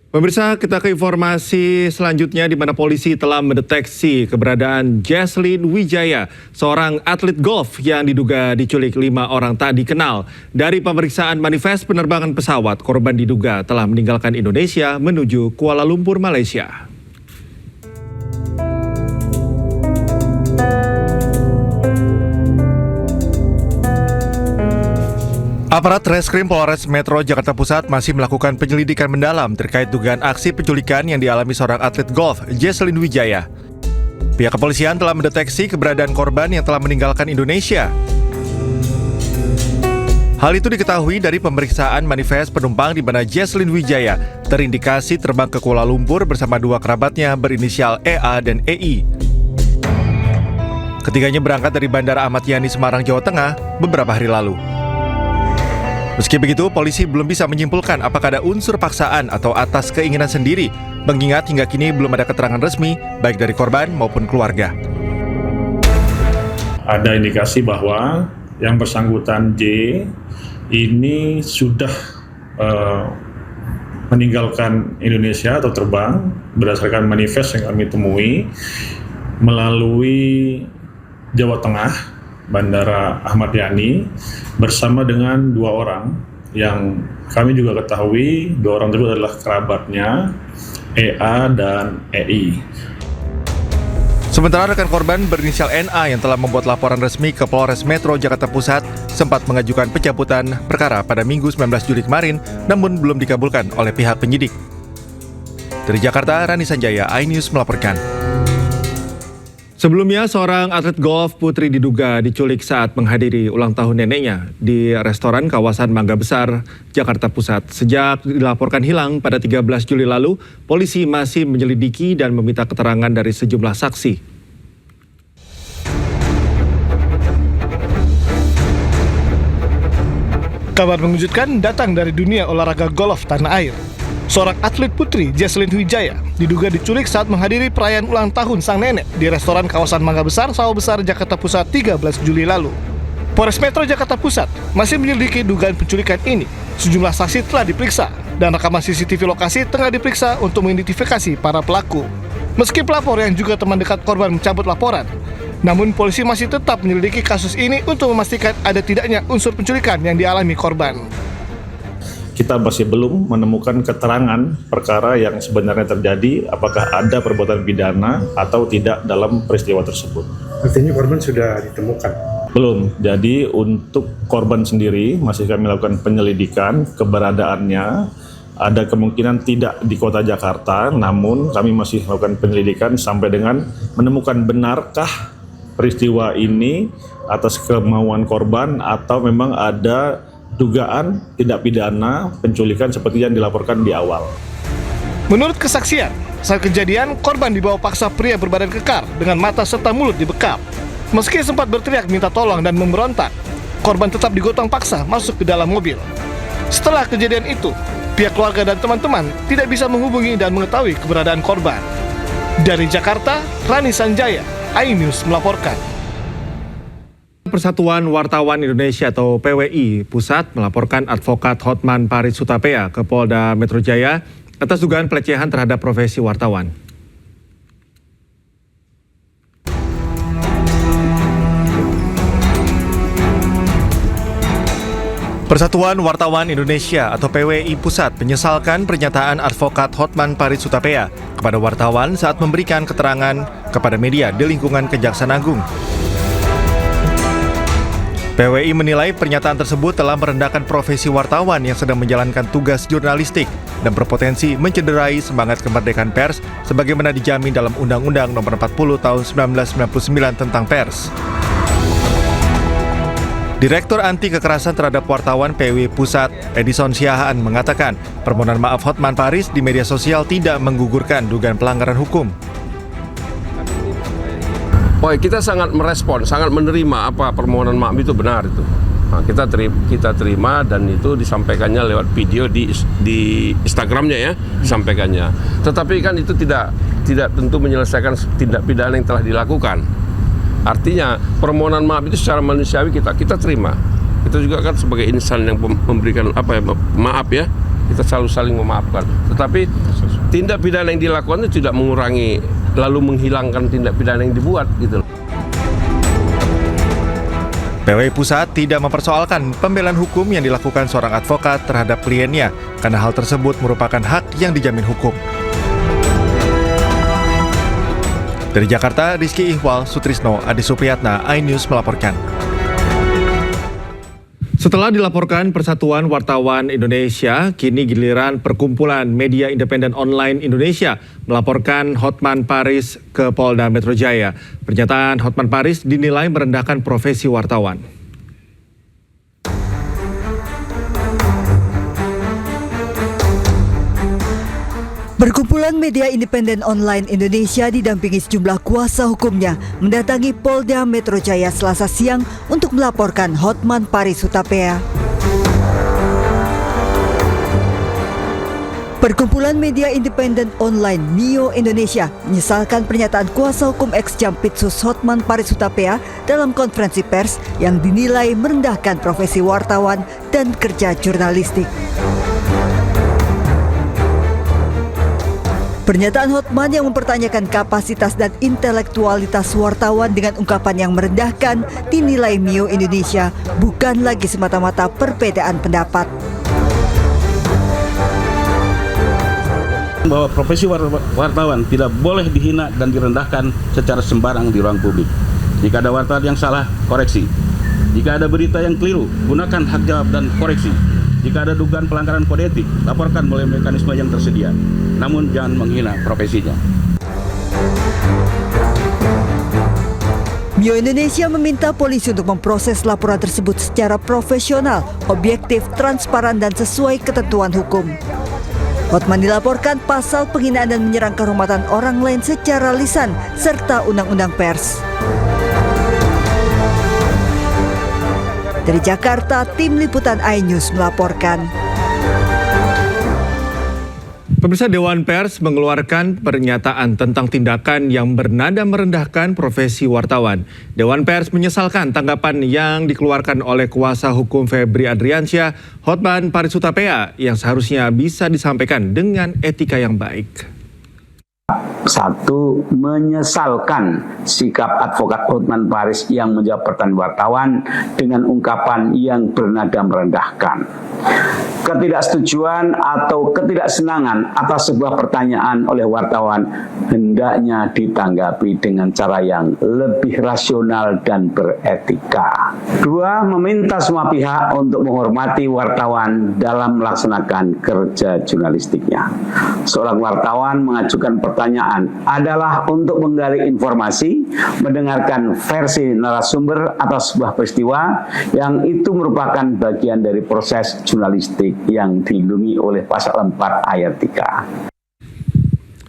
Pemirsa, kita ke informasi selanjutnya di mana polisi telah mendeteksi keberadaan Jesslyn Wijaya, seorang atlet golf yang diduga diculik 5 orang tak dikenal. Dari pemeriksaan manifest penerbangan pesawat, korban diduga telah meninggalkan Indonesia menuju Kuala Lumpur, Malaysia. Aparat Reskrim Polres Metro Jakarta Pusat masih melakukan penyelidikan mendalam terkait dugaan aksi penculikan yang dialami seorang atlet golf, Jesslyn Wijaya. Pihak kepolisian telah mendeteksi keberadaan korban yang telah meninggalkan Indonesia. Hal itu diketahui dari pemeriksaan manifest penumpang di mana Jesslyn Wijaya terindikasi terbang ke Kuala Lumpur bersama 2 kerabatnya berinisial EA dan EI. Ketiganya berangkat dari Bandara Ahmad Yani, Semarang, Jawa Tengah beberapa hari lalu. Meski begitu, polisi belum bisa menyimpulkan apakah ada unsur paksaan atau atas keinginan sendiri, mengingat hingga kini belum ada keterangan resmi baik dari korban maupun keluarga. Ada indikasi bahwa yang bersangkutan J ini sudah meninggalkan Indonesia atau terbang berdasarkan manifest yang kami temui melalui Jawa Tengah, Bandara Ahmad Yani, bersama dengan 2 orang yang kami juga ketahui 2 orang tersebut adalah kerabatnya EA dan EI. Sementara rekan korban berinisial NA yang telah membuat laporan resmi ke Polres Metro Jakarta Pusat sempat mengajukan pencabutan perkara pada Minggu 19 Juli kemarin, namun belum dikabulkan oleh pihak penyidik. Dari Jakarta, Rani Sanjaya, iNews melaporkan. Sebelumnya, seorang atlet golf putri diduga diculik saat menghadiri ulang tahun neneknya di restoran kawasan Mangga Besar, Jakarta Pusat. Sejak dilaporkan hilang pada 13 Juli lalu, polisi masih menyelidiki dan meminta keterangan dari sejumlah saksi. Kabar mengejutkan datang dari dunia olahraga golf tanah air. Seorang atlet putri, Jesslyn Wijaya, diduga diculik saat menghadiri perayaan ulang tahun sang nenek di restoran kawasan Mangga Besar, Sawah Besar, Jakarta Pusat 13 Juli lalu. Polres Metro Jakarta Pusat masih menyelidiki dugaan penculikan ini. Sejumlah saksi telah diperiksa dan rekaman CCTV lokasi tengah diperiksa untuk mengidentifikasi para pelaku. Meski pelapor yang juga teman dekat korban mencabut laporan, namun polisi masih tetap menyelidiki kasus ini untuk memastikan ada tidaknya unsur penculikan yang dialami korban. Kita masih belum menemukan keterangan perkara yang sebenarnya terjadi, apakah ada perbuatan pidana atau tidak dalam peristiwa tersebut. Artinya korban sudah ditemukan? Belum, jadi untuk korban sendiri masih kami lakukan penyelidikan keberadaannya. Ada kemungkinan tidak di kota Jakarta, namun kami masih melakukan penyelidikan sampai dengan menemukan benarkah peristiwa ini atas kemauan korban atau memang ada dugaan tindak pidana penculikan seperti yang dilaporkan di awal. Menurut kesaksian, saat kejadian korban dibawa paksa pria berbadan kekar dengan mata serta mulut dibekap. Meski sempat berteriak minta tolong dan memberontak, korban tetap digotong paksa masuk ke dalam mobil. Setelah kejadian itu, pihak keluarga dan teman-teman tidak bisa menghubungi dan mengetahui keberadaan korban. Dari Jakarta, Rani Sanjaya, iNews melaporkan. Persatuan Wartawan Indonesia atau PWI Pusat melaporkan advokat Hotman Paris Hutapea ke Polda Metro Jaya atas dugaan pelecehan terhadap profesi wartawan. Persatuan Wartawan Indonesia atau PWI Pusat menyesalkan pernyataan advokat Hotman Paris Hutapea kepada wartawan saat memberikan keterangan kepada media di lingkungan Kejaksaan Agung. PWI menilai pernyataan tersebut telah merendahkan profesi wartawan yang sedang menjalankan tugas jurnalistik dan berpotensi mencederai semangat kemerdekaan pers sebagaimana dijamin dalam Undang-Undang Nomor 40 Tahun 1999 tentang pers. Direktur Anti Kekerasan Terhadap Wartawan PWI Pusat, Edison Siahaan, mengatakan permohonan maaf Hotman Paris di media sosial tidak menggugurkan dugaan pelanggaran hukum. Kita sangat merespon, sangat menerima apa permohonan maaf itu benar itu. Nah, kita terima dan itu disampaikannya lewat video di Instagramnya ya, disampaikannya. Tetapi kan itu tidak tentu menyelesaikan tindak pidana yang telah dilakukan. Artinya permohonan maaf itu secara manusiawi kita terima. Itu juga kan sebagai insan yang memberikan maaf ya. kita selalu saling memaafkan. Tetapi tindak pidana yang dilakukan itu tidak mengurangi lalu menghilangkan tindak pidana yang dibuat gitu. PWI Pusat tidak mempersoalkan pembelaan hukum yang dilakukan seorang advokat terhadap kliennya karena hal tersebut merupakan hak yang dijamin hukum. Dari Jakarta, Rizky Ihwal, Sutrisno, Adi Supriyatna, iNews melaporkan. Setelah dilaporkan Persatuan Wartawan Indonesia, kini giliran Perkumpulan Media Independen Online Indonesia melaporkan Hotman Paris ke Polda Metro Jaya. Pernyataan Hotman Paris dinilai merendahkan profesi wartawan. Perkumpulan Media Independen Online Indonesia didampingi sejumlah kuasa hukumnya mendatangi Polda Metro Jaya Selasa siang untuk melaporkan Hotman Paris Hutapea. Perkumpulan Media Independen Online MIO Indonesia menyesalkan pernyataan kuasa hukum ex-Jampitsus Hotman Paris Hutapea dalam konferensi pers yang dinilai merendahkan profesi wartawan dan kerja jurnalistik. Pernyataan Hotman yang mempertanyakan kapasitas dan intelektualitas wartawan dengan ungkapan yang merendahkan dinilai MIO Indonesia bukan lagi semata-mata perbedaan pendapat. Bahwa profesi wartawan tidak boleh dihina dan direndahkan secara sembarang di ruang publik. Jika ada wartawan yang salah, koreksi. Jika ada berita yang keliru, gunakan hak jawab dan koreksi. Jika ada dugaan pelanggaran kode etik, laporkan melalui mekanisme yang tersedia. Namun jangan menghina profesinya. MIO Indonesia meminta polisi untuk memproses laporan tersebut secara profesional, objektif, transparan, dan sesuai ketentuan hukum. Hotman dilaporkan pasal penghinaan dan menyerang kehormatan orang lain secara lisan, serta undang-undang pers. Dari Jakarta, tim liputan iNews melaporkan. Pemirsa, Dewan Pers mengeluarkan pernyataan tentang tindakan yang bernada merendahkan profesi wartawan. Dewan Pers menyesalkan tanggapan yang dikeluarkan oleh kuasa hukum Febri Adriansyah, Hotman Paris Hutapea, yang seharusnya bisa disampaikan dengan etika yang baik. Satu, menyesalkan sikap advokat Hotman Paris yang menjawab pertanyaan wartawan dengan ungkapan yang bernada merendahkan. Ketidaksetujuan atau ketidaksenangan atas sebuah pertanyaan oleh wartawan hendaknya ditanggapi dengan cara yang lebih rasional dan beretika. Dua, meminta semua pihak untuk menghormati wartawan dalam melaksanakan kerja jurnalistiknya. Seorang wartawan mengajukan pertanyaan adalah untuk menggali informasi, mendengarkan versi narasumber atas sebuah peristiwa yang itu merupakan bagian dari proses jurnalistik yang dilindungi oleh pasal 4 ayat 3.